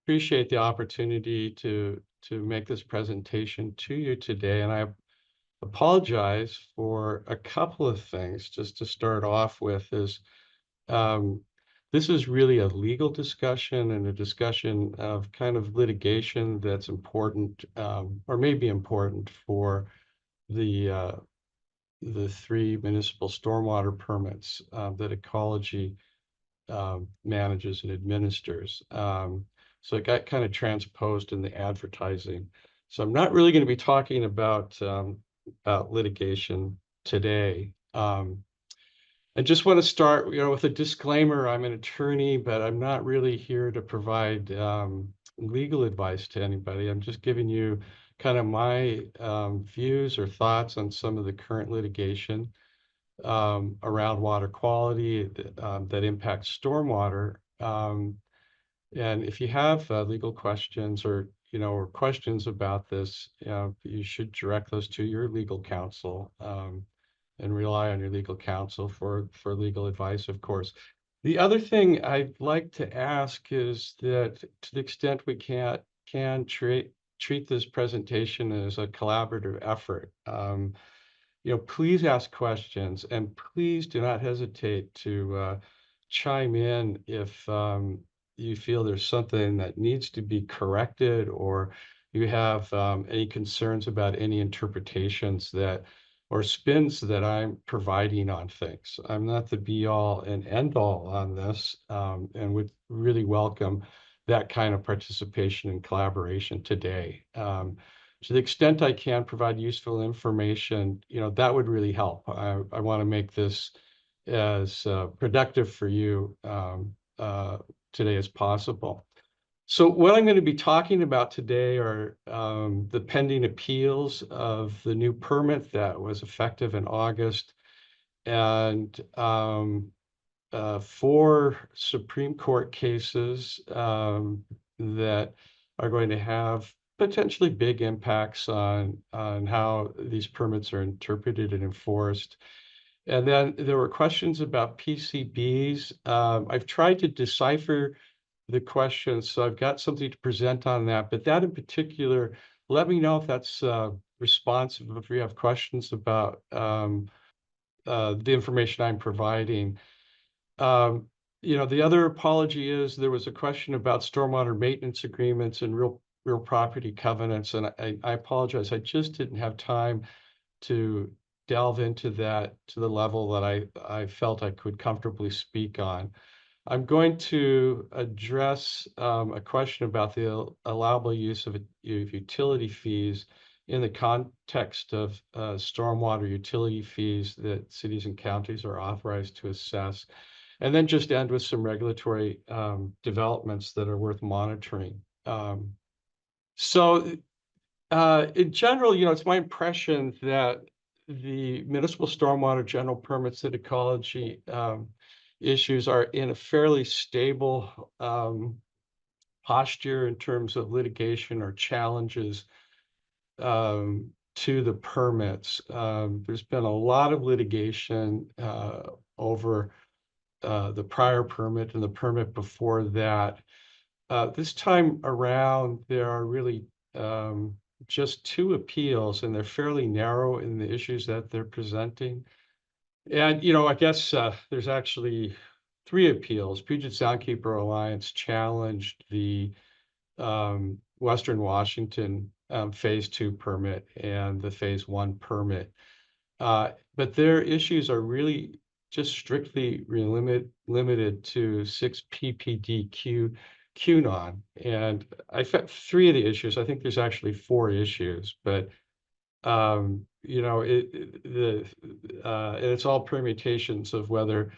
appreciate the opportunity to make this presentation to you today, and I apologize for a couple of things. Just to start off with is um, this is really a legal discussion and a discussion of kind of litigation that's important, or may be important for the uh, the three municipal stormwater permits that Ecology manages and administers. So it got kind of transposed in the advertising. So I'm not really going to be talking about litigation today. I just want to start, with a disclaimer. I'm an attorney, but I'm not really here to provide legal advice to anybody. I'm just giving you kind of my views or thoughts on some of the current litigation around water quality that impacts stormwater. And if you have legal questions or questions about this, you should direct those to your legal counsel and rely on your legal counsel for legal advice, of course. The other thing I'd like to ask is that to the extent we can treat this presentation as a collaborative effort. Please ask questions and please do not hesitate to chime in if you feel there's something that needs to be corrected or you have any concerns about any interpretations or spins that I'm providing on things. I'm not the be all and end all on this, and would really welcome that kind of participation and collaboration today. To the extent I can provide useful information, that would really help. I want to make this as productive for you today as possible. So what I'm going to be talking about today are the pending appeals of the new permit that was effective in August, and 4 Supreme Court cases that are going to have potentially big impacts on how these permits are interpreted and enforced. And then there were questions about PCBs. I've tried to decipher the questions, so I've got something to present on that. But that in particular, let me know if that's responsive, if you have questions about the information I'm providing. The other apology is there was a question about stormwater maintenance agreements and real property covenants, and I apologize. I just didn't have time to delve into that to the level that I felt I could comfortably speak on. I'm going to address a question about the allowable use of utility fees in the context of stormwater utility fees that cities and counties are authorized to assess, and then just end with some regulatory developments that are worth monitoring. So in general, it's my impression that the municipal stormwater general permits that Ecology issues are in a fairly stable posture in terms of litigation or challenges to the permits. There's been a lot of litigation over the prior permit and the permit before that. This time around, there are really just 2 appeals, and they're fairly narrow in the issues that they're presenting. And, I guess there's actually 3 appeals. Puget Soundkeeper Alliance challenged the Western Washington Phase 2 permit and the Phase 1 permit. But their issues are really just strictly limited to 6 ppdq QAnon. And I found 3 of the issues. I think there's actually 4 issues, but and it's all permutations of whether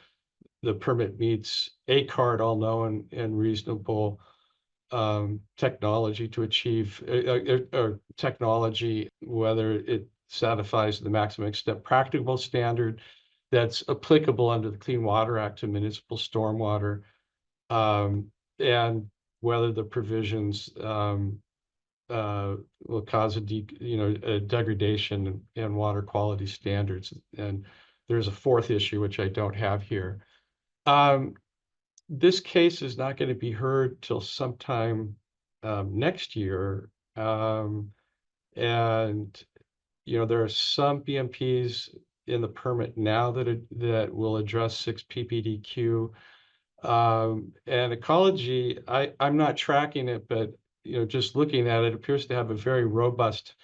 the permit meets ACART, all known and reasonable technology to achieve or technology, whether it satisfies the maximum extent practicable standard that's applicable under the Clean Water Act to municipal stormwater, and whether the provisions will cause a degradation in water quality standards. And there's a 4th issue, which I don't have here. This case is not going to be heard till sometime next year. And there are some BMPs in the permit now that will address 6 PPDQ. And ecology, I'm not tracking it, but just looking at it, appears to have a very robust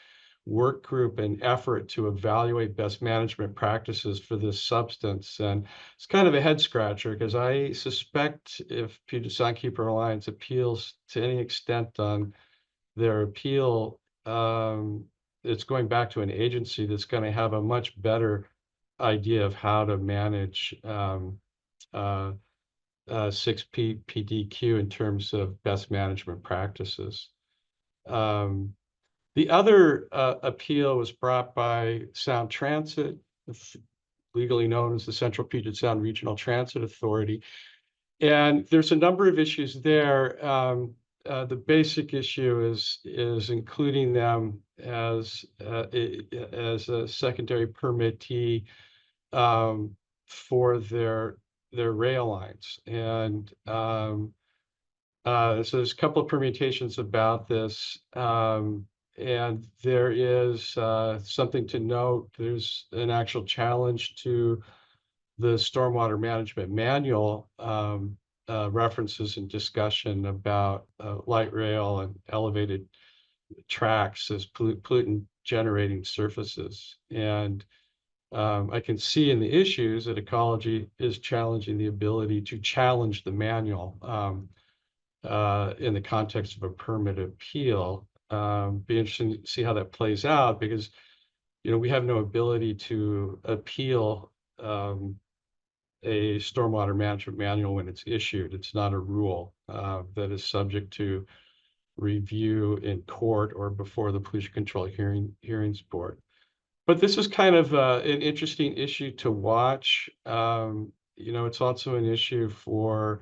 work group and effort to evaluate best management practices for this substance. And it's kind of a head scratcher, because I suspect if Puget Sound Keeper Alliance appeals to any extent on their appeal, it's going back to an agency that's going to have a much better idea of how to manage 6P PDQ in terms of best management practices. The other appeal was brought by Sound Transit, legally known as the Central Puget Sound Regional Transit Authority. And there's a number of issues there. The basic issue is including them as a secondary permittee for their rail lines. And so there's a couple of permutations about this. And there is something to note. There's an actual challenge to the Stormwater Management Manual, references and discussion about light rail and elevated tracks as pollutant generating surfaces. And I can see in the issues that ecology is challenging the ability to challenge the manual in the context of a permit appeal. Be interesting to see how that plays out, because we have no ability to appeal a stormwater management manual when it's issued. It's not a rule that is subject to review in court or before the Pollution Control Hearings Board. But this is kind of an interesting issue to watch. It's also an issue for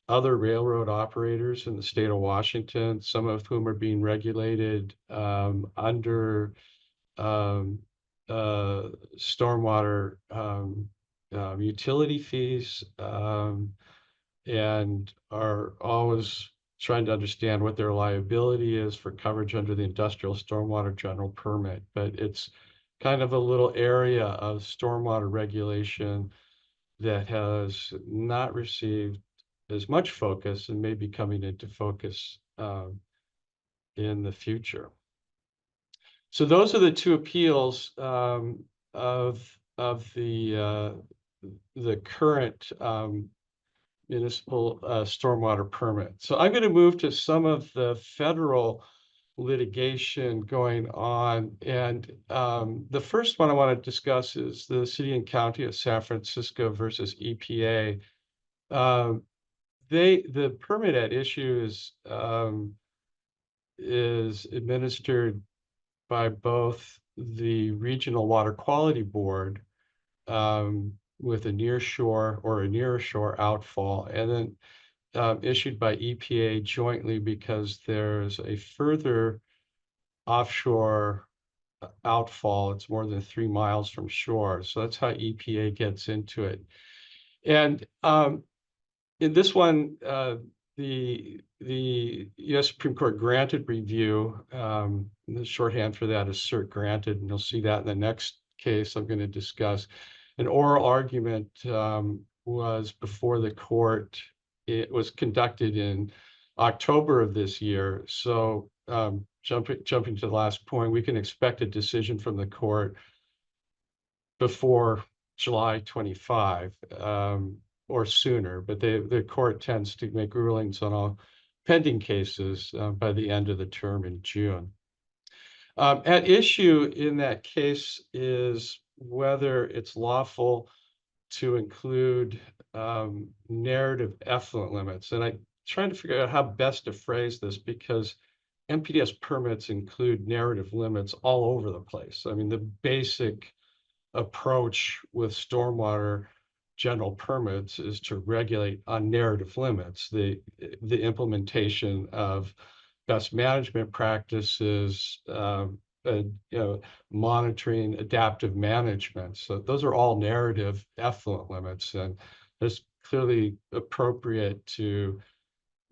other railroad operators in the state of Washington, some of whom are being regulated under stormwater utility fees, and are always trying to understand what their liability is for coverage under the Industrial Stormwater General Permit. But it's kind of a little area of stormwater regulation that has not received as much focus and may be coming into focus in the future. So those are the two appeals of the current municipal stormwater permit. So I'm going to move to some of the federal litigation going on. And the first one I want to discuss is the City and County of San Francisco versus EPA. The permit at issue is administered by both the Regional Water Quality Board with a near shore or a near shore outfall, and then issued by EPA jointly, because there's a further offshore outfall. It's more than 3 miles from shore. So that's how EPA gets into it. And in this one, the U.S. Supreme Court granted review. The shorthand for that is cert granted, and you'll see that in the next case I'm going to discuss. An oral argument was before the court. It was conducted in October of this year. So jumping to the last point, we can expect a decision from the court before July 25 or sooner, but the court tends to make rulings on all pending cases by the end of the term in June. At issue in that case is whether it's lawful to include narrative effluent limits. And I'm trying to figure out how best to phrase this, because MPDS permits include narrative limits all over the place. I mean, the basic approach with stormwater general permits is to regulate on narrative limits. The implementation of best management practices, monitoring, adaptive management. So those are all narrative effluent limits, and it's clearly appropriate to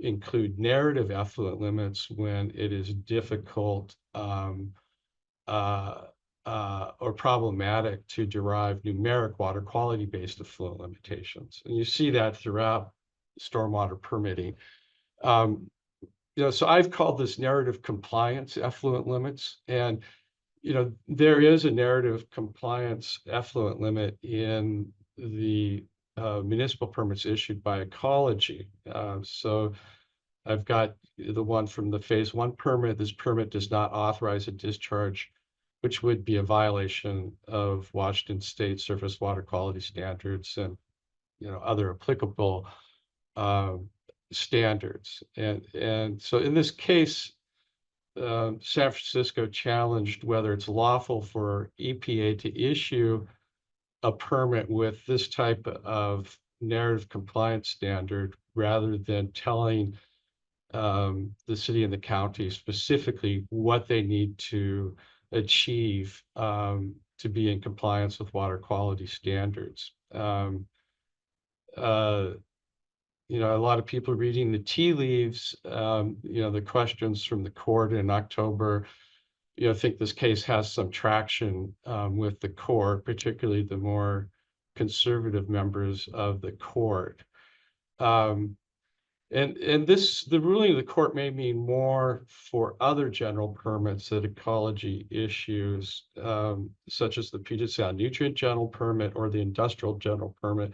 include narrative effluent limits when it is difficult or problematic to derive numeric water quality-based effluent limitations. And you see that throughout stormwater permitting. So I've called this narrative compliance effluent limits. And, there is a narrative compliance effluent limit in the municipal permits issued by ecology. So I've got the one from the phase 1 permit. This permit does not authorize a discharge, which would be a violation of Washington State surface water quality standards and other applicable standards. And so in this case, San Francisco challenged whether it's lawful for EPA to issue a permit with this type of narrative compliance standard rather than telling the city and the county specifically what they need to achieve to be in compliance with water quality standards. A lot of people reading the tea leaves, the questions from the court in October, think this case has some traction with the court, particularly the more conservative members of the court. And the ruling of the court may mean more for other general permits that ecology issues, such as the Puget Sound Nutrient General Permit or the Industrial General Permit,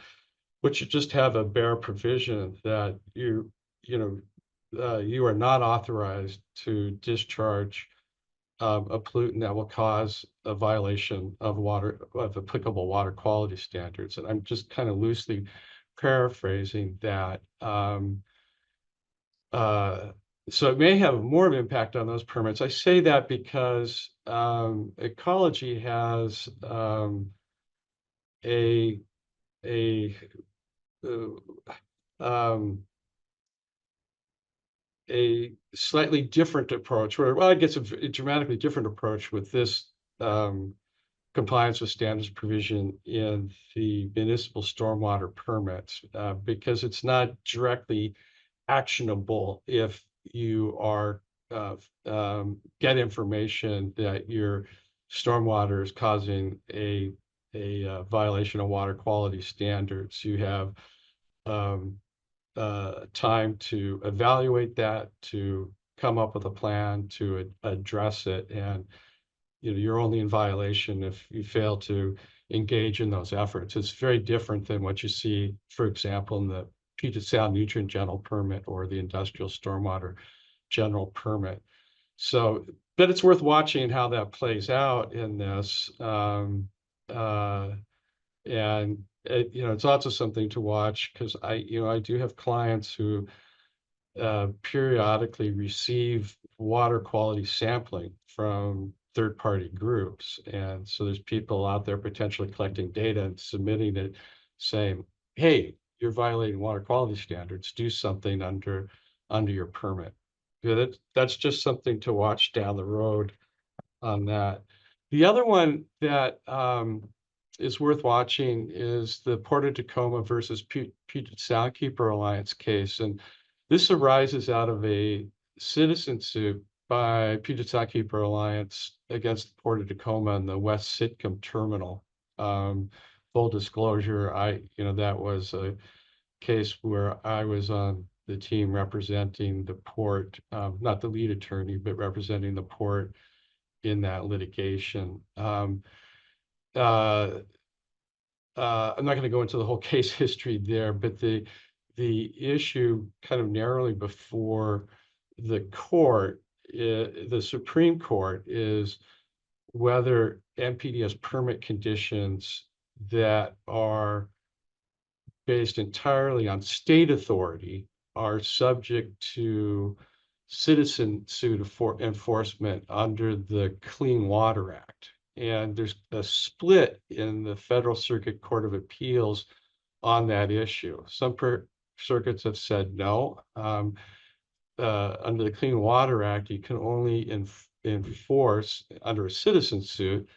which you just have a bare provision that you are not authorized to discharge a pollutant that will cause a violation of applicable water quality standards. And I'm just kind of loosely paraphrasing that. So it may have more of an impact on those permits. I say that because ecology has a slightly different approach, well, it gets a dramatically different approach with this compliance with standards provision in the municipal stormwater permits, because it's not directly actionable if you are get information that your stormwater is causing a violation of water quality standards. You have time to evaluate that, to come up with a plan to address it, and you're only in violation if you fail to engage in those efforts. It's very different than what you see, for example, in the Puget Sound Nutrient General Permit or the Industrial Stormwater General Permit. So, but it's worth watching how that plays out in this. And it's also something to watch because I do have clients who periodically receive water quality sampling from third-party groups. And so there's people out there potentially collecting data and submitting it saying, hey, you're violating water quality standards, do something under your permit. That's just something to watch down the road on that. The other one that is worth watching is the Port of Tacoma versus Puget Soundkeeper Alliance case. And this arises out of a citizen suit by Puget Soundkeeper Alliance against the Port of Tacoma and the West Sitcom terminal. Full disclosure, that was a case where I was on the team representing the port, not the lead attorney, but representing the port in that litigation. I'm not going to go into the whole case history there, but the issue kind of narrowly before the court, the Supreme Court, is whether NPDES permit conditions that are based entirely on state authority are subject to citizen suit enforcement under the Clean Water Act. And there's a split in the Federal Circuit Court of Appeals on that issue. Some circuits have said no. Under the Clean Water Act, you can only enforce under a citizen suit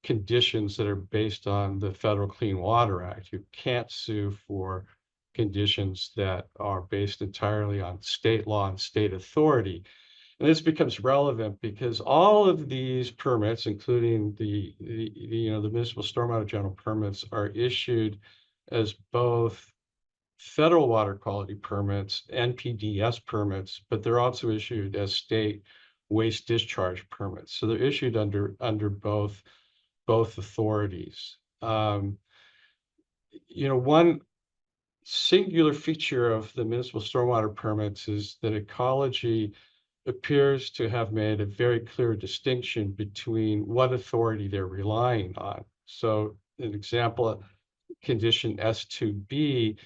conditions that are based on the Federal Clean Water Act. You can't sue for conditions that are based entirely on state law and state authority. And this becomes relevant because all of these permits, including the municipal stormwater general permits, are issued as both federal water quality permits, NPDES permits, but they're also issued as state waste discharge permits. So they're issued under both authorities. One singular feature of the municipal stormwater permits is that ecology appears to have made a very clear distinction between what authority they're relying on. So an example, condition S2B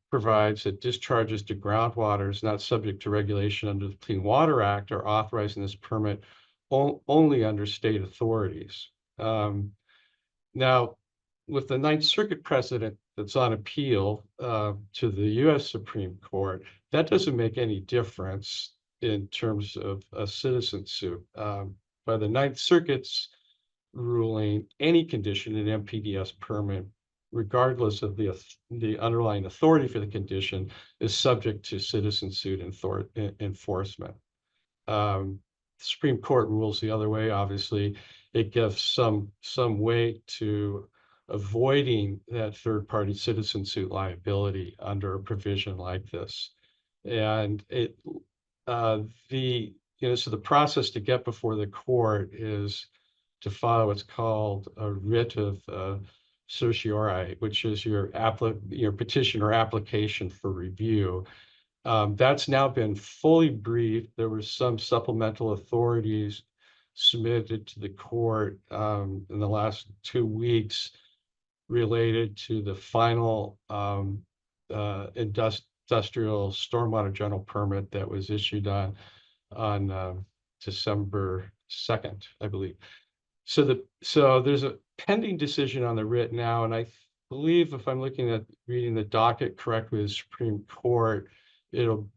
provides that discharges to groundwater is not subject to regulation under the Clean Water Act or authorizing this permit only under state authorities. Now, with the Ninth Circuit precedent that's on appeal to the U.S. Supreme Court, that doesn't make any difference in terms of a citizen suit. By the Ninth Circuit's ruling, any condition in an MPDS permit, regardless of the underlying authority for the condition, is subject to citizen suit enforcement. The Supreme Court rules the other way. Obviously, it gives some weight to avoiding that third-party citizen suit liability under a provision like this. And so the process to get before the court is to file what's called a writ of certiorari, which is your petition or application for review. That's now been fully briefed. There were some supplemental authorities submitted to the court in the last 2 weeks related to the final industrial stormwater general permit that was issued on December 2nd, I believe. So there's a pending decision on the writ now, and I believe, if I'm reading the docket correctly, the Supreme Court, it'll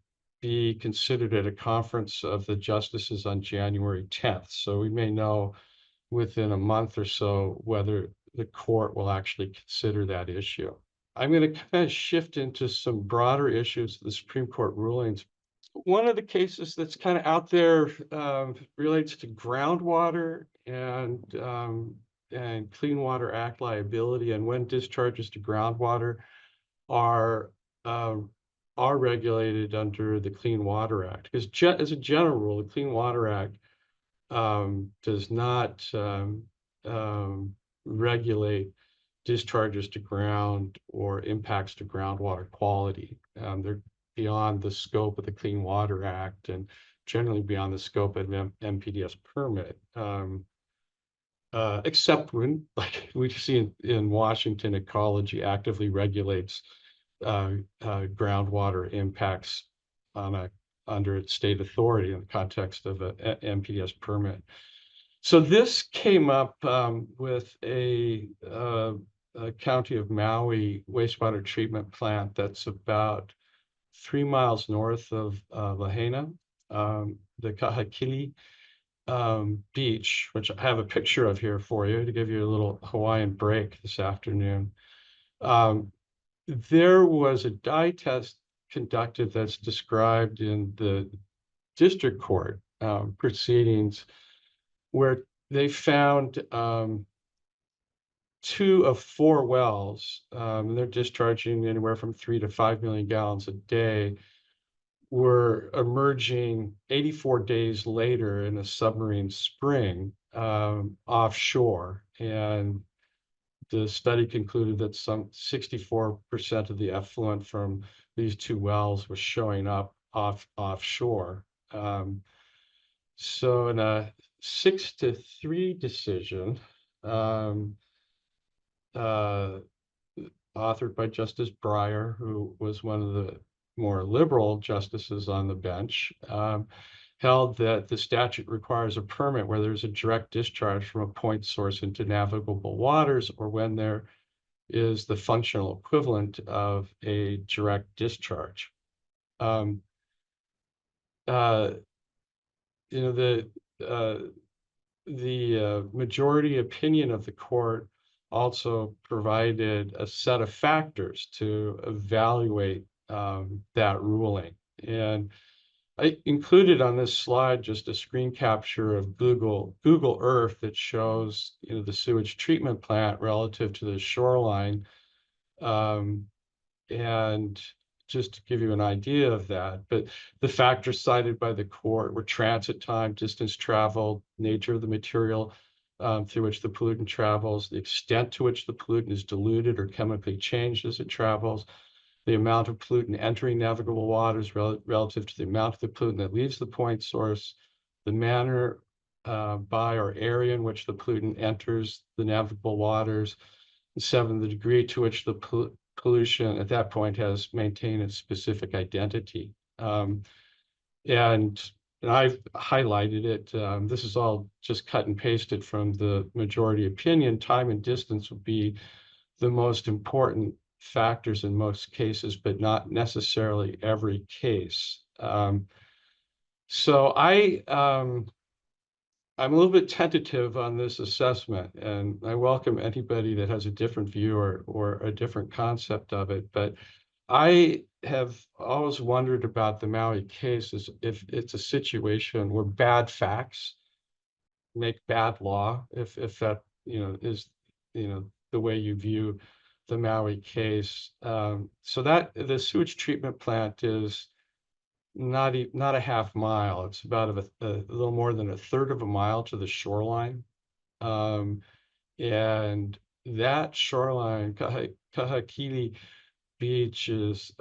be considered at a conference of the justices on January 10th. So we may know within a month or so whether the court will actually consider that issue. I'm going to kind of shift into some broader issues of the Supreme Court rulings. One of the cases that's kind of out there relates to groundwater and Clean Water Act liability, and when discharges to groundwater are regulated under the Clean Water Act. Because as a general rule, the Clean Water Act does not regulate discharges to ground or impacts to groundwater quality. They're beyond the scope of the Clean Water Act and generally beyond the scope of an MPDS permit, except when, like we see in Washington, ecology actively regulates groundwater impacts under its state authority in the context of an MPDS permit. So this came up with a County of Maui wastewater treatment plant that's about 3 miles north of Lahaina, the Kahakili beach, which I have a picture of here for you to give you a little Hawaiian break this afternoon. There was a dye test conducted that's described in the district court proceedings, where they found 2 of 4 wells, and they're discharging anywhere from 3 to 5 million gallons a day, were emerging 84 days later in a submarine spring offshore. And the study concluded that some 64% of the effluent from these 2 wells was showing up offshore. So in a 6-3 decision, authored by Justice Breyer, who was one of the more liberal justices on the bench, held that the statute requires a permit where there's a direct discharge from a point source into navigable waters, or when there is the functional equivalent of a direct discharge. The majority opinion of the court also provided a set of factors to evaluate that ruling. And I included on this slide just a screen capture of Google Earth that shows, the sewage treatment plant relative to the shoreline. Um, and just to give you an idea of that, but the factors cited by the court were transit time, distance traveled, nature of the material through which the pollutant travels, the extent to which the pollutant is diluted or chemically changed as it travels, the amount of pollutant entering navigable waters relative to the amount of the pollutant that leaves the point source, the manner by or area in which the pollutant enters the navigable waters, and 7, the degree to which the pollution at that point has maintained its specific identity. And I've highlighted it. This is all just cut and pasted from the majority opinion. Time and distance would be the most important factors in most cases, but not necessarily every case. So I'm a little bit tentative on this assessment, and I welcome anybody that has a different view or a different concept of it. But I have always wondered about the Maui case is if it's a situation where bad facts make bad law, if that, is, the way you view the Maui case. So that the sewage treatment plant is not a half mile. It's about a little more than a third of a mile to the shoreline. And that shoreline, Kahakili Beach, is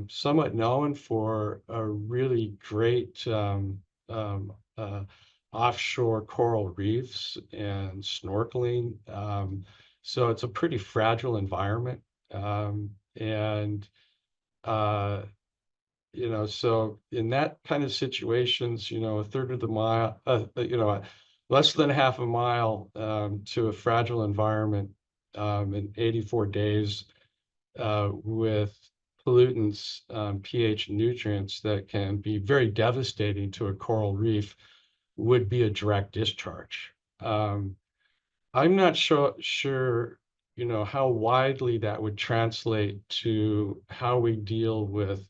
somewhat known for a really great offshore coral reefs and snorkeling. So it's a pretty fragile environment. And so in that kind of situations, a third of the mile, less than half a mile to a fragile environment in 84 days with pollutants, pH nutrients that can be very devastating to a coral reef would be a direct discharge. I'm not sure, how widely that would translate to how we deal with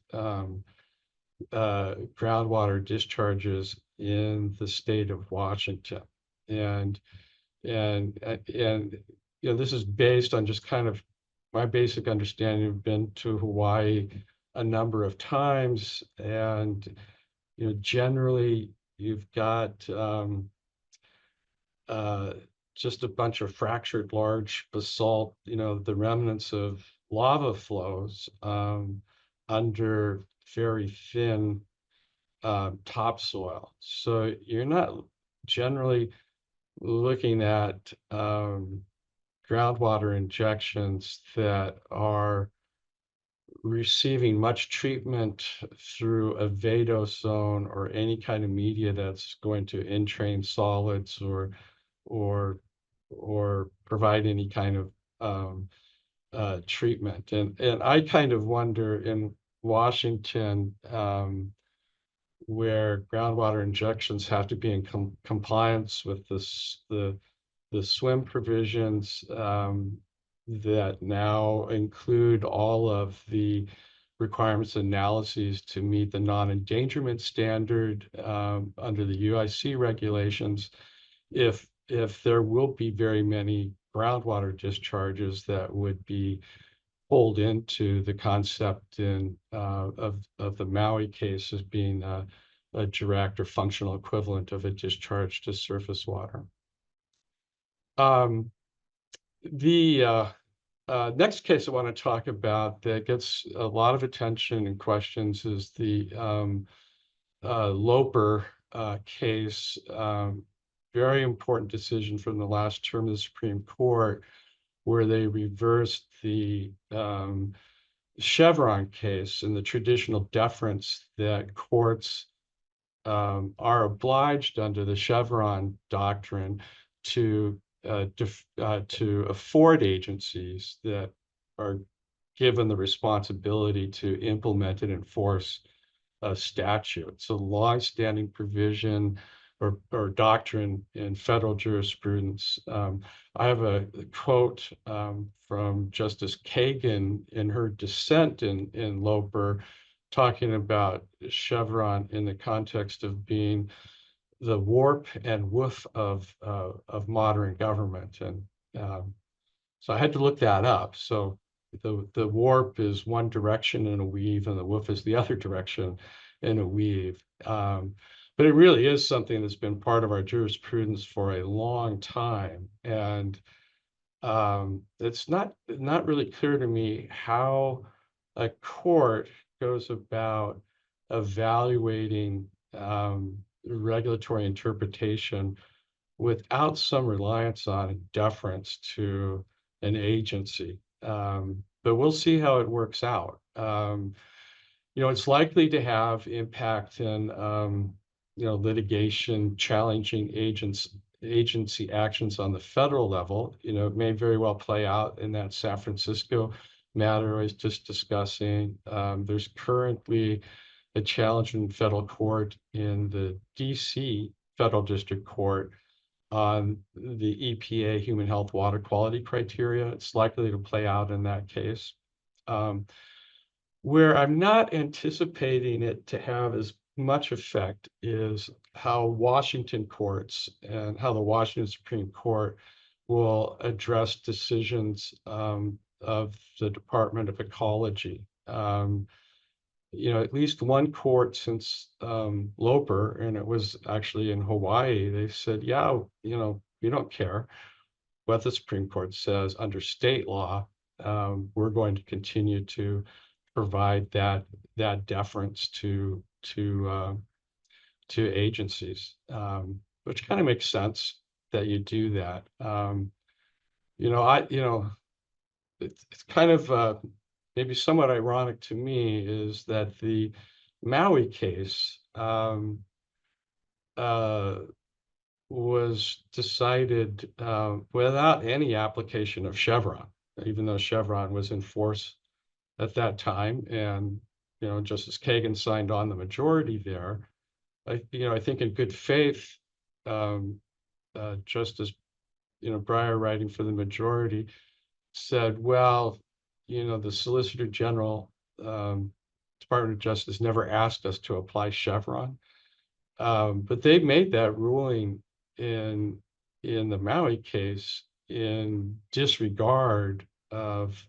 groundwater discharges in the state of Washington. And this is based on just kind of my basic understanding. I've been to Hawaii a number of times, and generally you've got just a bunch of fractured large basalt, the remnants of lava flows under very thin topsoil. So you're not generally looking at groundwater injections that are receiving much treatment through a vadose or any kind of media that's going to entrain solids or provide any kind of treatment. And I kind of wonder in Washington, where groundwater injections have to be in compliance with the swim provisions that now include all of the requirements and analyses to meet the non-endangerment standard under the UIC regulations. If there will be very many groundwater discharges that would be pulled into the concept of the Maui case as being a direct or functional equivalent of a discharge to surface water. The next case I want to talk about that gets a lot of attention and questions is the Loper case. Very important decision from the last term of the Supreme Court, where they reversed the Chevron case and the traditional deference that courts are obliged under the Chevron doctrine to afford agencies that are given the responsibility to implement and enforce a statute. It's a longstanding provision or doctrine in federal jurisprudence. I have a quote from Justice Kagan in her dissent in Loper, talking about Chevron in the context of being the warp and woof of modern government. And so I had to look that up. So the warp is one direction in a weave, and the woof is the other direction in a weave. But it really is something that's been part of our jurisprudence for a long time. And it's not really clear to me how a court goes about evaluating regulatory interpretation without some reliance on deference to an agency. But we'll see how it works out. It's likely to have impact in, litigation, challenging agency actions on the federal level. It may very well play out in that San Francisco matter I was just discussing. There's currently a challenge in federal court in the DC Federal District Court on the EPA human health water quality criteria. It's likely to play out in that case. Where I'm not anticipating it to have as much effect is how Washington courts and how the Washington Supreme Court will address decisions of the Department of Ecology. At least one court since Loper, and it was actually in Hawaii, they said, yeah, we don't care what the Supreme Court says under state law. We're going to continue to provide that deference to agencies, which kind of makes sense that you do that. It's kind of maybe somewhat ironic to me is that the Maui case was decided without any application of Chevron, even though Chevron was in force at that time. And, Justice Kagan signed on the majority there. I think in good faith, Justice, Breyer, writing for the majority, said, well, the Solicitor General, Department of Justice never asked us to apply Chevron. But they made that ruling in the Maui case in disregard of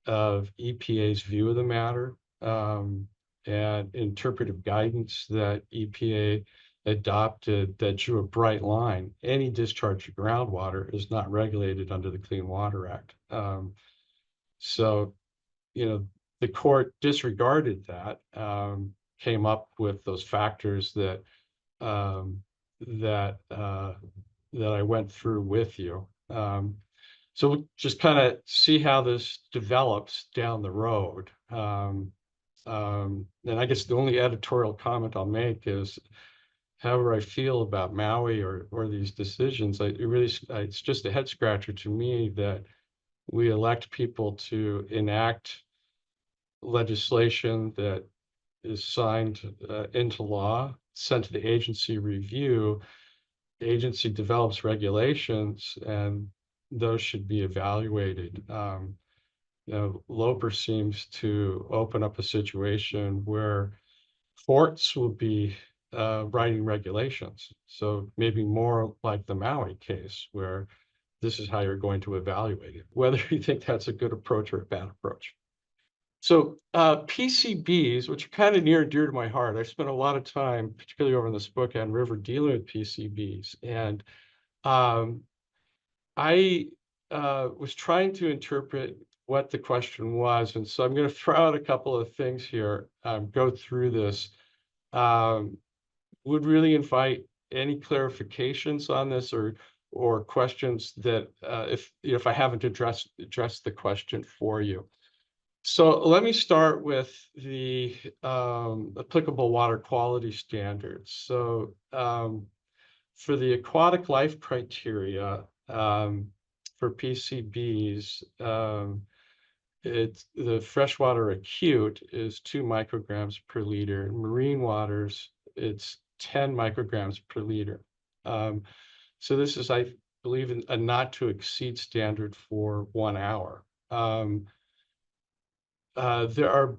EPA's view of the matter, and interpretive guidance that EPA adopted that drew a bright line. Any discharge of groundwater is not regulated under the Clean Water Act. So, the court disregarded that, came up with those factors that I went through with you. So we'll just kind of see how this develops down the road. And I guess the only editorial comment I'll make is, however I feel about Maui or these decisions, it's just a head scratcher to me that we elect people to enact legislation that is signed into law, sent to the agency review. The agency develops regulations, and those should be evaluated. Loper seems to open up a situation where courts will be writing regulations. So maybe more like the Maui case, where this is how you're going to evaluate it, whether you think that's a good approach or a bad approach. So PCBs, which are kind of near and dear to my heart, I spent a lot of time, particularly over in the Spokane River, dealing with PCBs. And I was trying to interpret what the question was. And so I'm going to throw out a couple of things here, go through this. Would really invite any clarifications on this or questions that if I haven't addressed the question for you. So let me start with the applicable water quality standards. So for the aquatic life criteria for PCBs, the freshwater acute is 2 micrograms per liter. In marine waters, it's 10 micrograms per liter. So this is, I believe, a not to exceed standard for 1 hour. There are,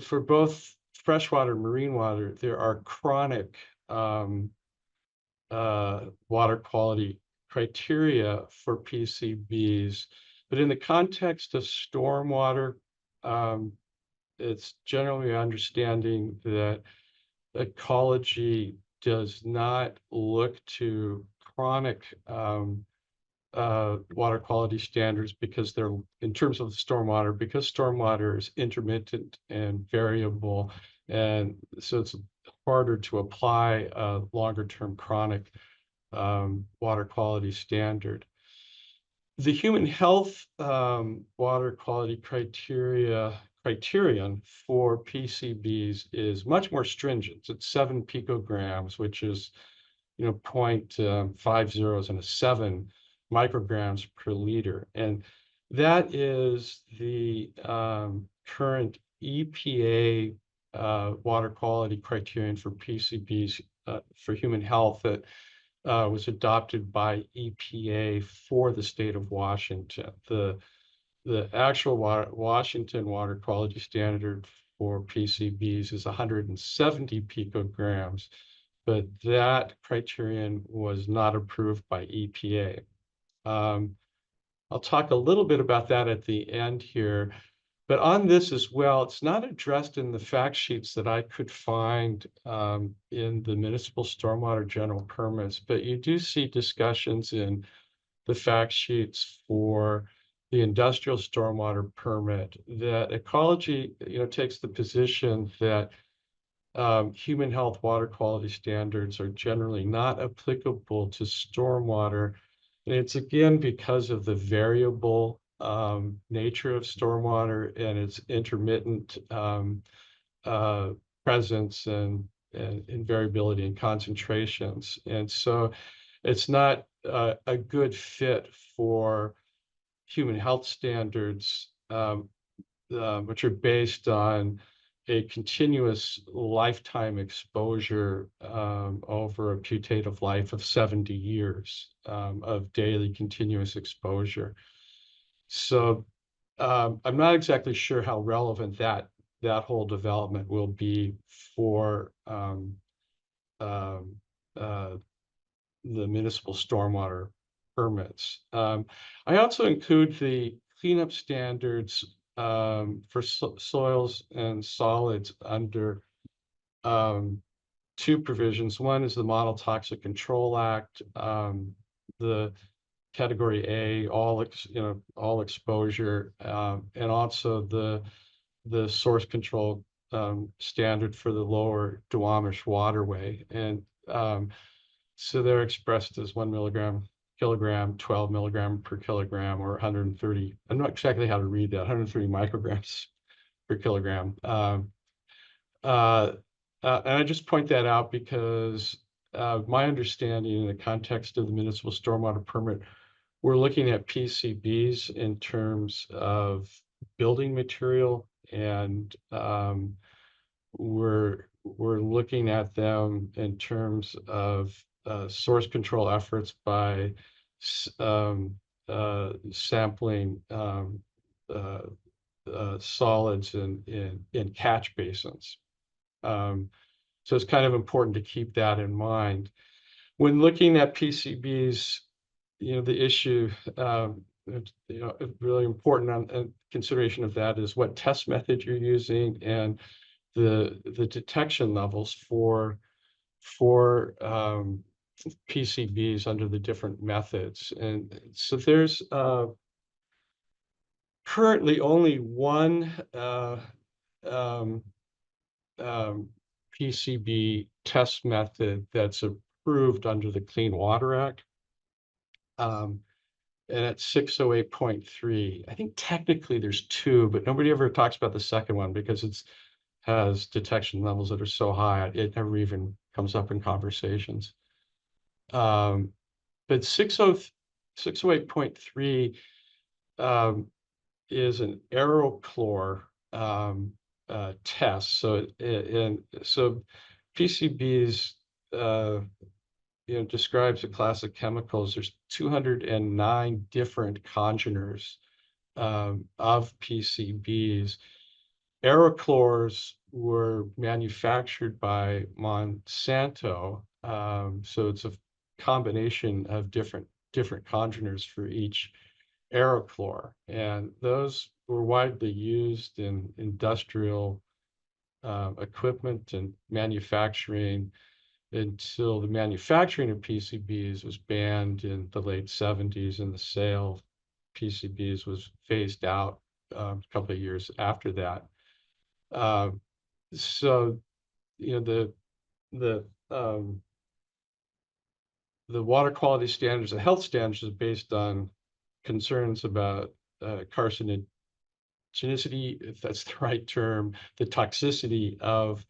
for both freshwater and marine water, there are chronic water quality criteria for PCBs, but in the context of stormwater, it's generally understanding that ecology does not look to chronic water quality standards because they're, in terms of the stormwater, because stormwater is intermittent and variable, and so it's harder to apply a longer term chronic water quality standard. The human health water quality criterion for PCBs is much more stringent. It's 7 picograms, which is, 0.50 and a 7 micrograms per liter. And that is the current EPA water quality criterion for PCBs for human health that was adopted by EPA for the state of Washington. The actual Washington water quality standard for PCBs is 170 picograms, but that criterion was not approved by EPA. I'll talk a little bit about that at the end here, but on this as well, it's not addressed in the fact sheets that I could find in the municipal stormwater general permits, but you do see discussions in the fact sheets for the industrial stormwater permit that ecology, takes the position that human health water quality standards are generally not applicable to stormwater. And it's again because of the variable nature of stormwater and its intermittent presence and variability in concentrations. And so it's not a good fit for human health standards, which are based on a continuous lifetime exposure over a putative life of 70 years of daily continuous exposure. So I'm not exactly sure how relevant that whole development will be for the municipal stormwater permits. I also include the cleanup standards for soils and solids under 2 provisions. One is the Model Toxic Control Act, the Category A, all exposure, and also the source control standard for the lower Duwamish waterway. And so they're expressed as 1 kilogram, 12 milligram per kilogram, or 130. I'm not exactly how to read that. 130 micrograms per kilogram. And I just point that out because my understanding in the context of the municipal stormwater permit, we're looking at PCBs in terms of building material, and we're looking at them in terms of source control efforts by sampling solids in catch basins. So it's kind of important to keep that in mind. When looking at PCBs, the issue, really important on consideration of that is what test method you're using and the detection levels for PCBs under the different methods. And so there's currently only one PCB test method that's approved under the Clean Water Act. And it's 608.3. I think technically there's 2, but nobody ever talks about the second one because it has detection levels that are so high, it never even comes up in conversations. But 608.3 is an aerochlor test. So PCBs, describes a class of chemicals. There's 209 different congeners of PCBs. Aerochlors were manufactured by Monsanto, so it's a combination of different congeners for each aerochlor, and those were widely used in industrial equipment and manufacturing until the manufacturing of PCBs was banned in the late 70s, and the sale of PCBs was phased out a couple of years after that. So, the water quality standards, the health standards, is based on concerns about carcinogenicity, if that's the right term, the toxicity of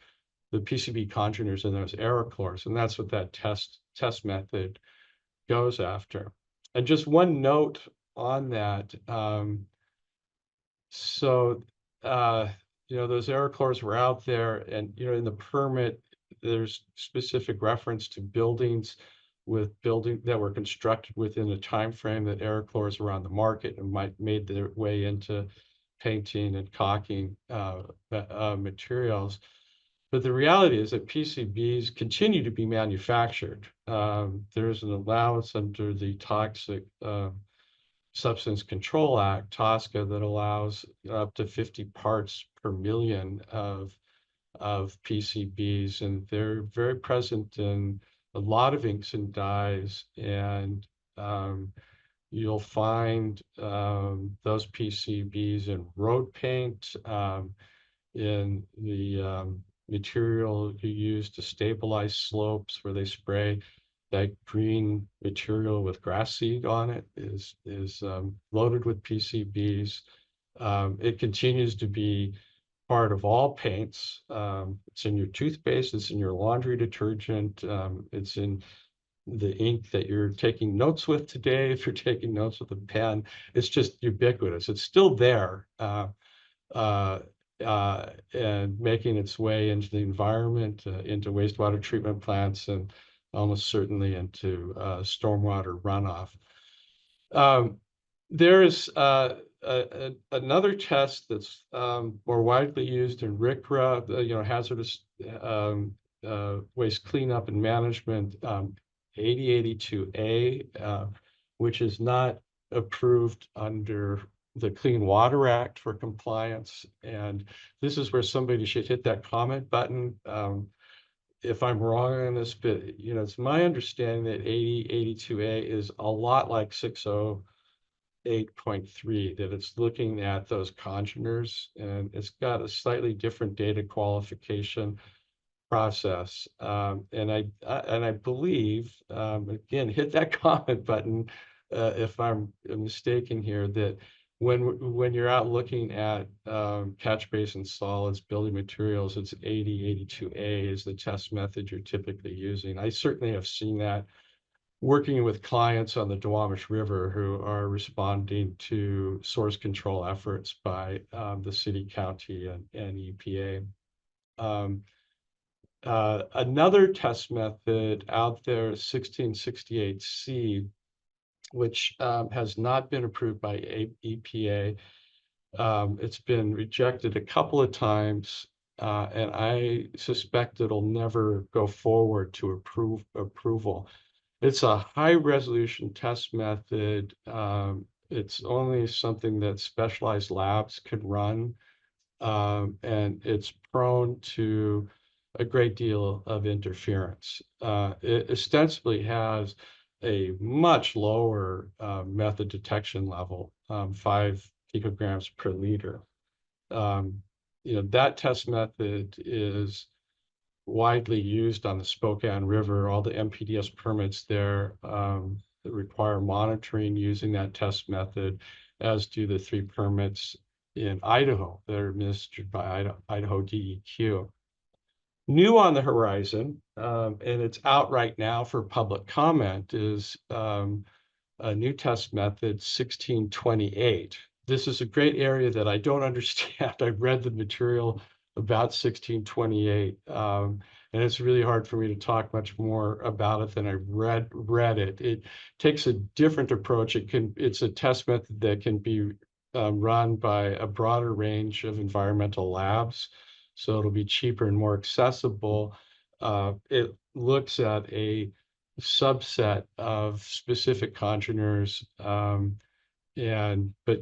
the PCB congeners in those aerochlors, and that's what that test method goes after. And just one note on that, so those aerochlors were out there, and in the permit, there's specific reference to buildings that were constructed within a time frame that aerochlors were on the market and made their way into painting and caulking materials. But the reality is that PCBs continue to be manufactured. There's an allowance under the Toxic Substance Control Act, TSCA, that allows up to 50 parts per million of PCBs, and they're very present in a lot of inks and dyes, and you'll find those PCBs in road paint, in the material you use to stabilize slopes, where they spray that green material with grass seed on it is loaded with PCBs. It continues to be part of all paints. It's in your toothpaste, it's in your laundry detergent, it's in the ink that you're taking notes with today. If you're taking notes with a pen, it's just ubiquitous. It's still there, and making its way into the environment, into wastewater treatment plants, and almost certainly into stormwater runoff. There is another test that's more widely used in RCRA, hazardous waste cleanup and management, 8082A, which is not approved under the Clean Water Act for compliance. And this is where somebody should hit that comment button. If I'm wrong on this, but it's my understanding that 8082A is a lot like 608.3, that it's looking at those congeners, and it's got a slightly different data qualification process. And I believe, again, hit that comment button if I'm mistaken here, that when you're out looking at catch basin solids, building materials, it's 8082A is the test method you're typically using. I certainly have seen that working with clients on the Duwamish River who are responding to source control efforts by the city, county, and EPA. Another test method out there is 1668C, which has not been approved by EPA. It's been rejected a couple of times, and I suspect it'll never go forward to approval. It's a high-resolution test method. It's only something that specialized labs can run, and it's prone to a great deal of interference. It ostensibly has a much lower method detection level, 5 picograms per liter. That test method is widely used on the Spokane River. All the MPDS permits there that require monitoring using that test method, as do the 3 permits in Idaho that are administered by Idaho DEQ. New on the horizon, and it's out right now for public comment, is a new test method, 1628. This is a great area that I don't understand. I've read the material about 1628, and and it's really hard for me to talk much more about it than I read it. It takes a different approach. It's a test method that can be run by a broader range of environmental labs, so it'll be cheaper and more accessible. It looks at a subset of specific congeners, but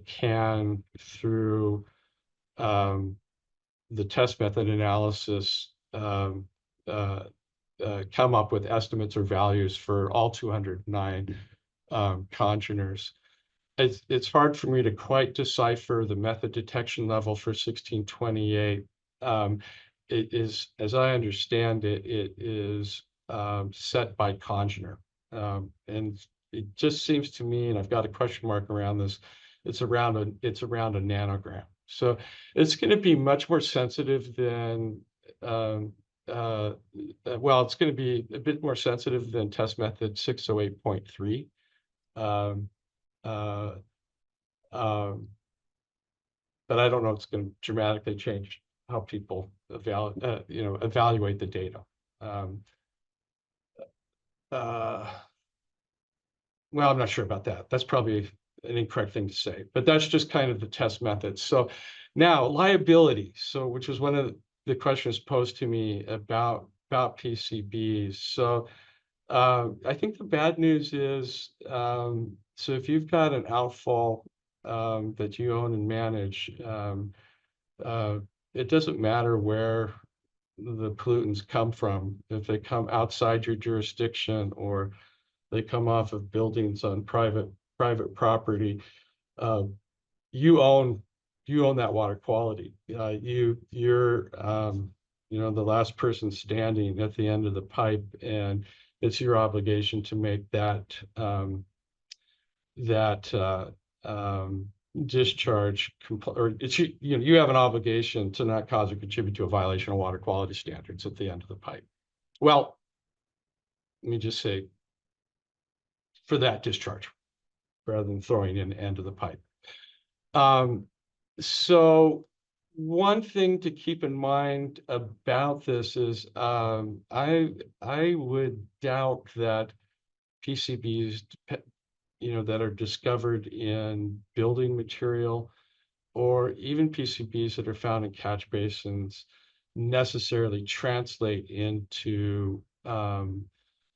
can, through the test method analysis, come up with estimates or values for all 209 congeners. It's hard for me to quite decipher the method detection level for 1628. It is, as I understand it, it is set by congener. And it just seems to me, and I've got a question mark around this, it's around a nanogram. So it's going to be much more sensitive than it's going to be a bit more sensitive than test method 608.3. Um, uh, um, but I don't know if it's going to dramatically change how people evaluate the data. Well, I'm not sure about that. That's probably an incorrect thing to say, but that's just kind of the test method. So now liability. So which was one of the questions posed to me about PCBs. So I think the bad news is, so if you've got an outfall that you own and manage, it doesn't matter where the pollutants come from. If they come outside your jurisdiction or they come off of buildings on private property, uh, you own that water quality. You're the last person standing at the end of the pipe, and it's your obligation to make that discharge, or it's you have an obligation to not cause or contribute to a violation of water quality standards at the end of the pipe. Well, let me just say, for that discharge, rather than throwing in the end of the pipe. So one thing to keep in mind about this is I would doubt that PCBs, that are discovered in building material, or even PCBs that are found in catch basins, necessarily translate into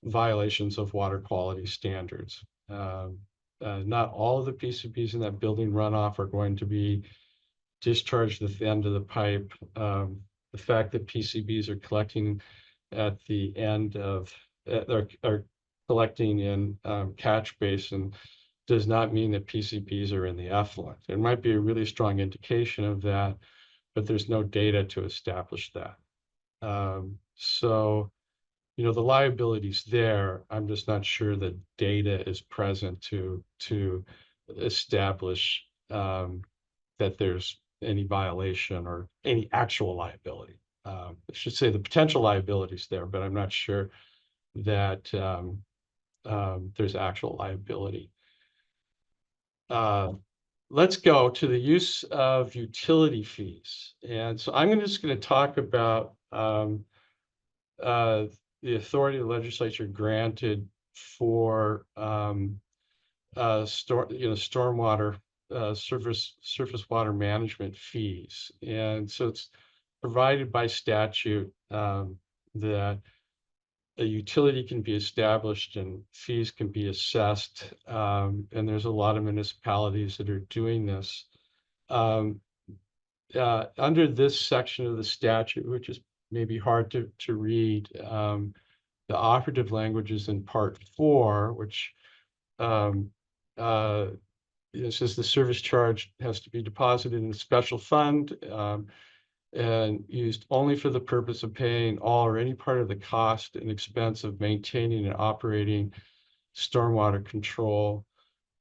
violations of water quality standards. Not all of the PCBs in that building runoff are going to be discharged at the end of the pipe. The fact that PCBs are collecting at the end of, are collecting in catch basin does not mean that PCBs are in the effluent. It might be a really strong indication of that, but there's no data to establish that. So, the liability's there. I'm just not sure that data is present to establish that there's any violation or any actual liability. I should say the potential liability is there, but I'm not sure that there's actual liability. Let's go to the use of utility fees. And so I'm just going to talk about the authority the legislature granted for stormwater surface water management fees. And so it's provided by statute that a utility can be established and fees can be assessed. And there's a lot of municipalities that are doing this. Under this section of the statute, which is maybe hard to read, the operative language is in Part 4, which it says the service charge has to be deposited in a special fund and used only for the purpose of paying all or any part of the cost and expense of maintaining and operating stormwater control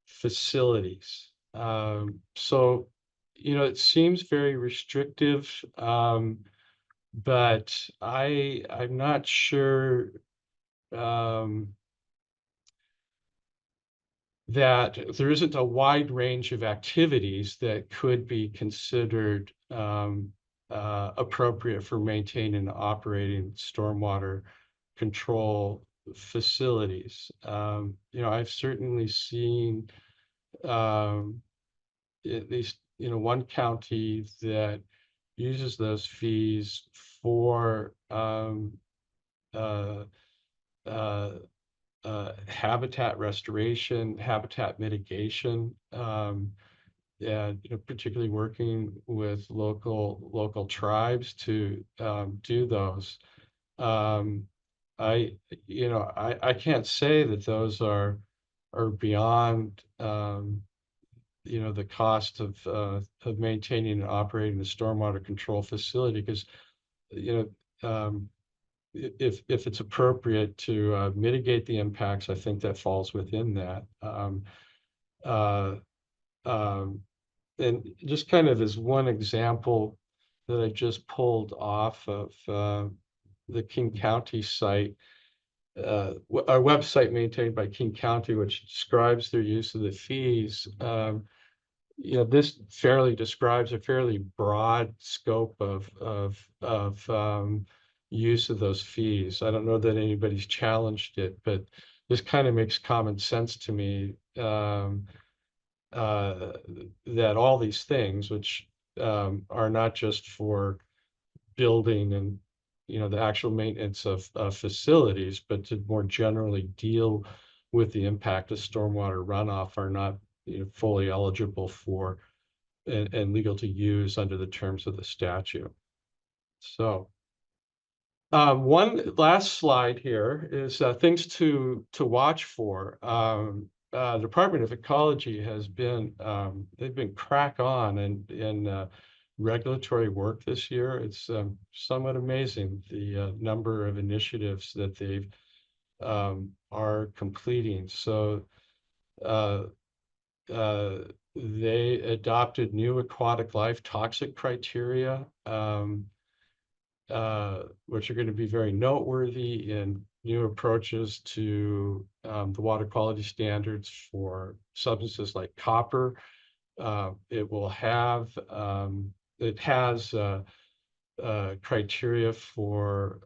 facilities. So, it seems very restrictive, but I'm not sure that there isn't a wide range of activities that could be considered appropriate for maintaining and operating stormwater control facilities. I've certainly seen at least one county that uses those fees for uh, uh, habitat restoration, habitat mitigation, and particularly working with local tribes to do those. Um, I can't say that those are beyond the cost of maintaining and operating a stormwater control facility, because you um, if it's appropriate to mitigate the impacts, I think that falls within that. Uh, um, and just kind of as one example that I just pulled off of the King County site, our website maintained by King County, which describes their use of the fees. This fairly describes a fairly broad scope of use of those fees. I don't know that anybody's challenged it, but this kind of makes common sense to me, uh, that all these things, which are not just for building and the actual maintenance of facilities, but to more generally deal with the impact of stormwater runoff, are not fully eligible for and legal to use under the terms of the statute. So one last slide here is things to watch for. The Department of Ecology has been they've been crack on in regulatory work this year. It's somewhat amazing the number of initiatives that they are completing. So uh, uh, they adopted new aquatic life toxic criteria, which are going to be very noteworthy in new approaches to the water quality standards for substances like copper. It will have, it has criteria for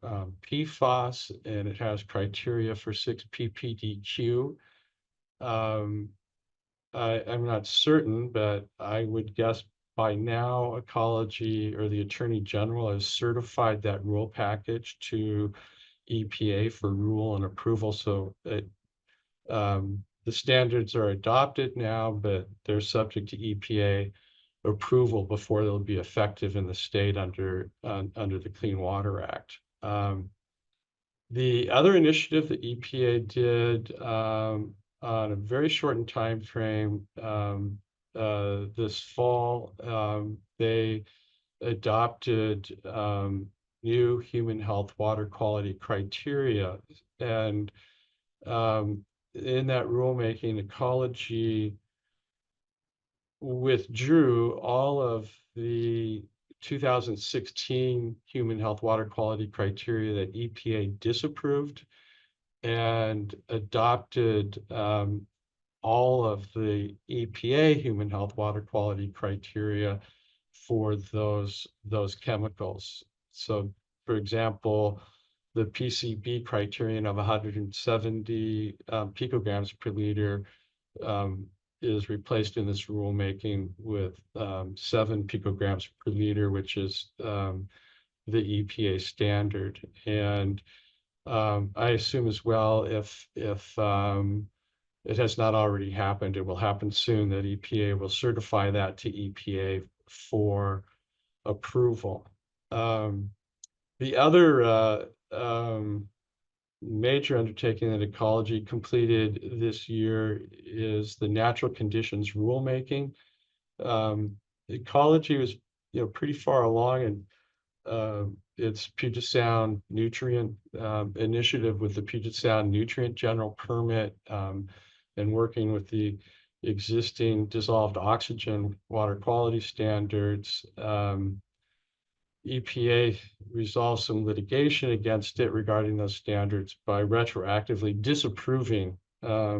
PFAS, and it has criteria for 6-PPDQ. I'm not certain, but I would guess by now Ecology or the Attorney General has certified that rule package to EPA for rule and approval. So the standards are adopted now, but they're subject to EPA approval before they'll be effective in the state under the Clean Water Act. The other initiative that EPA did on a very shortened time frame this fall, they adopted new human health water quality criteria. And in that rulemaking, Ecology withdrew all of the 2016 human health water quality criteria that EPA disapproved, and adopted all of the EPA human health water quality criteria for those chemicals. So, for example, the PCB criterion of 170 picograms per liter is replaced in this rulemaking with 7 picograms per liter, which is the EPA standard. And I assume as well, if it has not already happened, it will happen soon, that EPA will certify that to EPA for approval. The other major undertaking that Ecology completed this year is the natural conditions rulemaking. Ecology was pretty far along in its Puget Sound nutrient initiative with the Puget Sound nutrient general permit, and working with the existing dissolved oxygen water quality standards. EPA resolved some litigation against it regarding those standards by retroactively disapproving uh,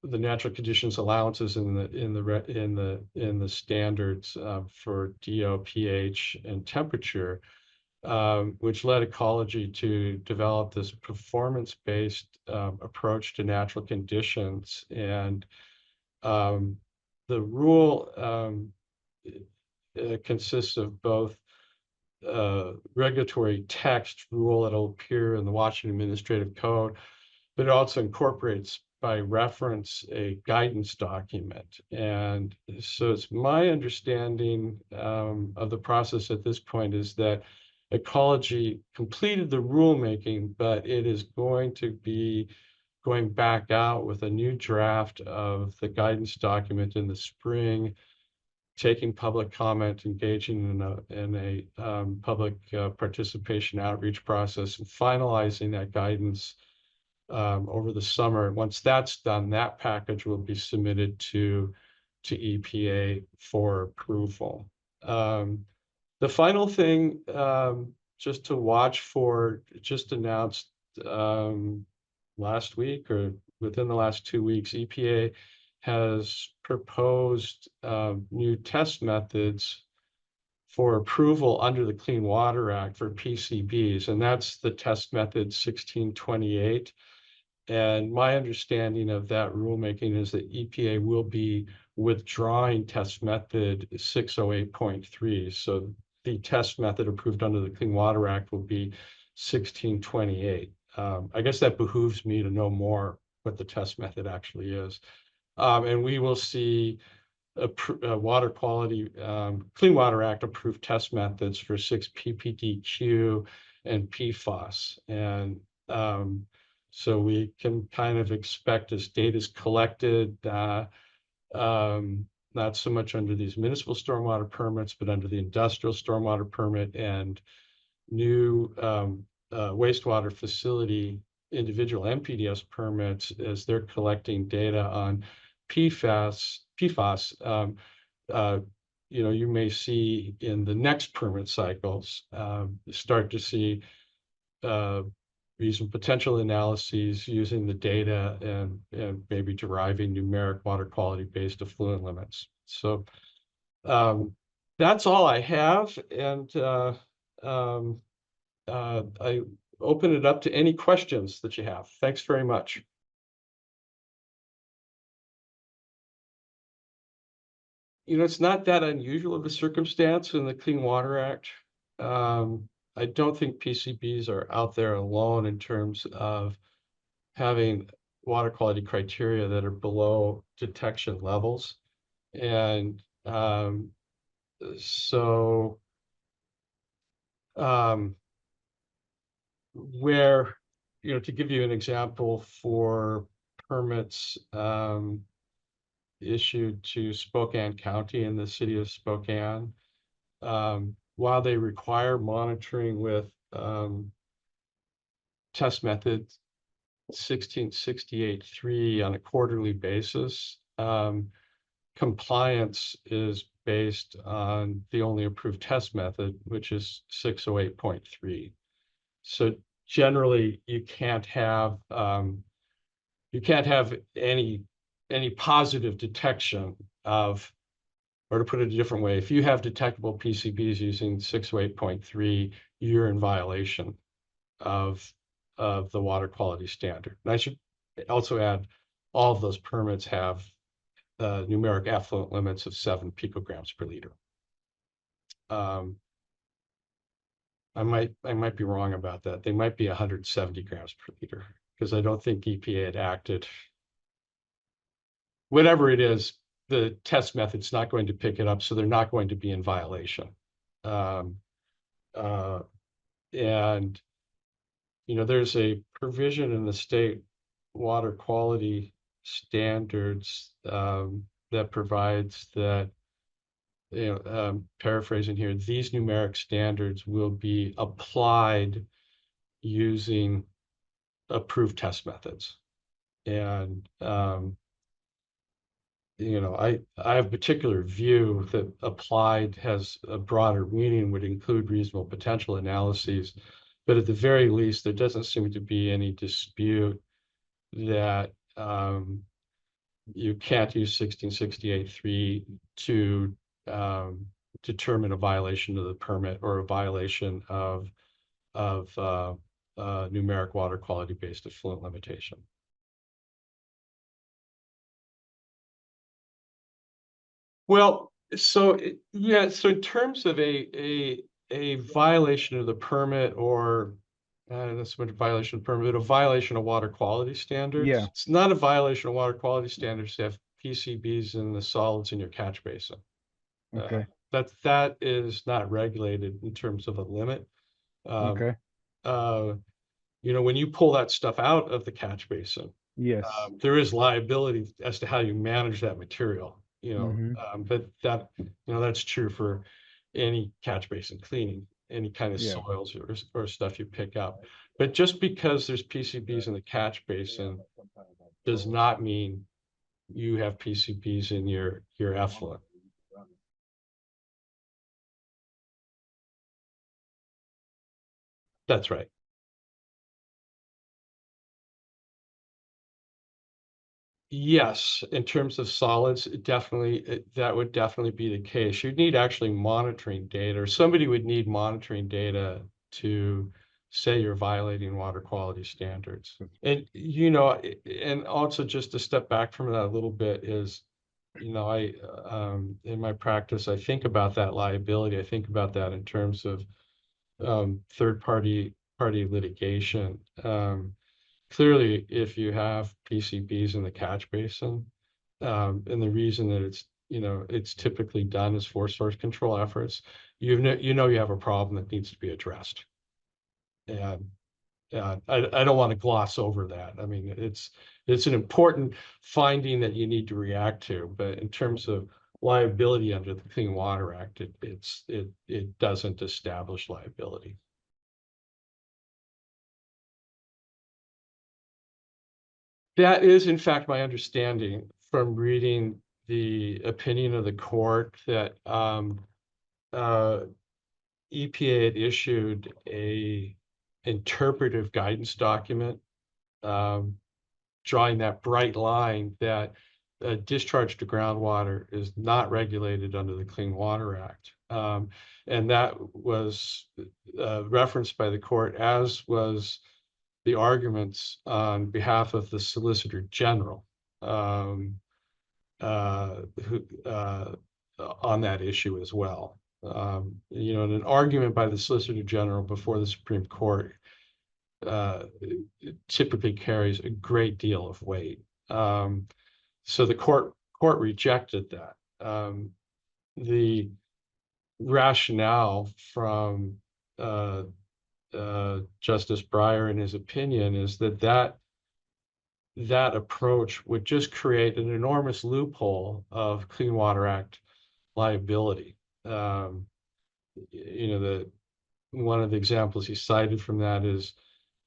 the natural conditions allowances in the standards for DO, pH, and temperature, which led ecology to develop this performance-based approach to natural conditions. And the rule consists of both regulatory text rule that'll appear in the Washington Administrative Code, but it also incorporates by reference a guidance document. And so it's my understanding of the process at this point is that ecology completed the rulemaking, but it is going to be going back out with a new draft of the guidance document in the spring, taking public comment, engaging in a public participation outreach process, and finalizing that guidance over the summer. Once that's done, that package will be submitted to EPA for approval. The final thing, just to watch for, just announced last week or within the last 2 weeks, EPA has proposed new test methods for approval under the Clean Water Act for PCBs, and that's the test method 1628. And my understanding of that rulemaking is that EPA will be withdrawing test method 608.3. So the test method approved under the Clean Water Act will be 1628. I guess that behooves me to know more what the test method actually is. And we will see water quality, Clean Water Act approved test methods for 6 PPDQ and PFAS. And so we can kind of expect as data is collected, not so much under these municipal stormwater permits, but under the industrial stormwater permit and new wastewater facility individual MPDS permits, as they're collecting data on PFAS, you may see in the next permit cycles, start to see reasonable potential analyses using the data and maybe deriving numeric water quality based effluent limits. So that's all I have. And I open it up to any questions that you have. Thanks very much. It's not that unusual of a circumstance in the Clean Water Act. I don't think PCBs are out there alone in terms of having water quality criteria that are below detection levels. And so where, to give you an example for permits issued to Spokane County and the city of Spokane, while they require monitoring with test method 1668.3 on a quarterly basis, compliance is based on the only approved test method, which is 608.3. So generally, you can't have any positive detection of, or to put it a different way, if you have detectable PCBs using 608.3, you're in violation of the water quality standard. And I should also add, all of those permits have numeric effluent limits of 7 picograms per liter. I might be wrong about that. They might be 170 grams per liter, because I don't think EPA had acted. Whatever it is, the test method's not going to pick it up, so they're not going to be in violation. And there's a provision in the state water quality standards that provides that, paraphrasing here, these numeric standards will be applied using approved test methods. And I have a particular view that applied has a broader meaning, would include reasonable potential analyses, but at the very least, there doesn't seem to be any dispute that you can't use 1668(3) to determine a violation of the permit or a violation of numeric water quality based effluent limitation. Well, so yeah, so in terms of a violation of the permit or that's what a violation of permit, a violation of water quality standards. Yeah. It's not a violation of water quality standards to have PCBs in the solids in your catch basin. Okay. That is not regulated in terms of a limit. Um, Okay. uh, when you pull that stuff out of the catch basin, Yes. there is liability as to how you manage that material, Mm-hmm. but that's true for any catch basin cleaning, any kind of Yeah. soils or stuff you pick up. But just because there's PCBs in the catch basin does not mean you have PCBs in your effluent. That's right. Yes, in terms of solids, that would definitely be the case. You'd need actually monitoring data, or somebody would need monitoring data to say you're violating water quality standards. And, and also just to step back from that a little bit is, in my practice, I think about that liability. I think about that in terms of third party litigation. Clearly, if you have PCBs in the catch basin, and the reason that it's typically done as for source control efforts, you have a problem that needs to be addressed. And I don't want to gloss over that. I mean, it's an important finding that you need to react to, but in terms of liability under the Clean Water Act, it doesn't establish liability. That is, in fact, my understanding from reading the opinion of the court that EPA had issued a interpretive guidance document um, drawing that bright line that discharge to groundwater is not regulated under the Clean Water Act. And that was referenced by the court, as was the arguments on behalf of the Solicitor General who, on that issue as well. And an argument by the Solicitor General before the Supreme Court typically carries a great deal of weight. So the court rejected that. The rationale from Justice Breyer in his opinion is that approach would just create an enormous loophole of Clean Water Act liability. One of the examples he cited from that is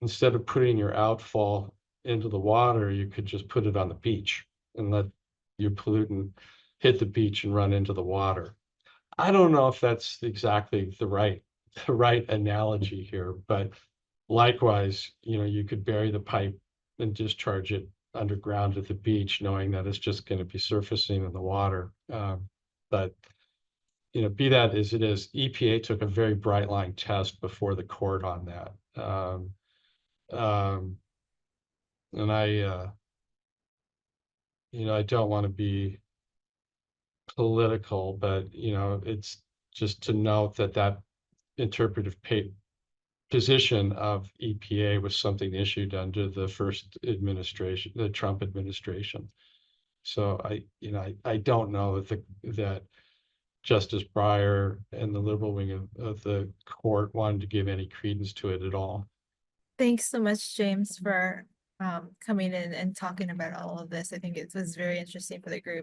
instead of putting your outfall into the water, you could just put it on the beach and let your pollutant hit the beach and run into the water. I don't know if that's exactly the right analogy here, but likewise, you could bury the pipe and discharge it underground at the beach, knowing that it's just going to be surfacing in the water. But be that as it is, EPA took a very bright line test before the court on that. Um, and I don't want to be political, but, it's just to note that interpretive position of EPA was something issued under the first administration, the Trump administration. So I don't know that Justice Breyer and the liberal wing of the court wanted to give any credence to it at all. Thanks so much, James, for coming in and talking about all of this. I think it was very interesting for the group.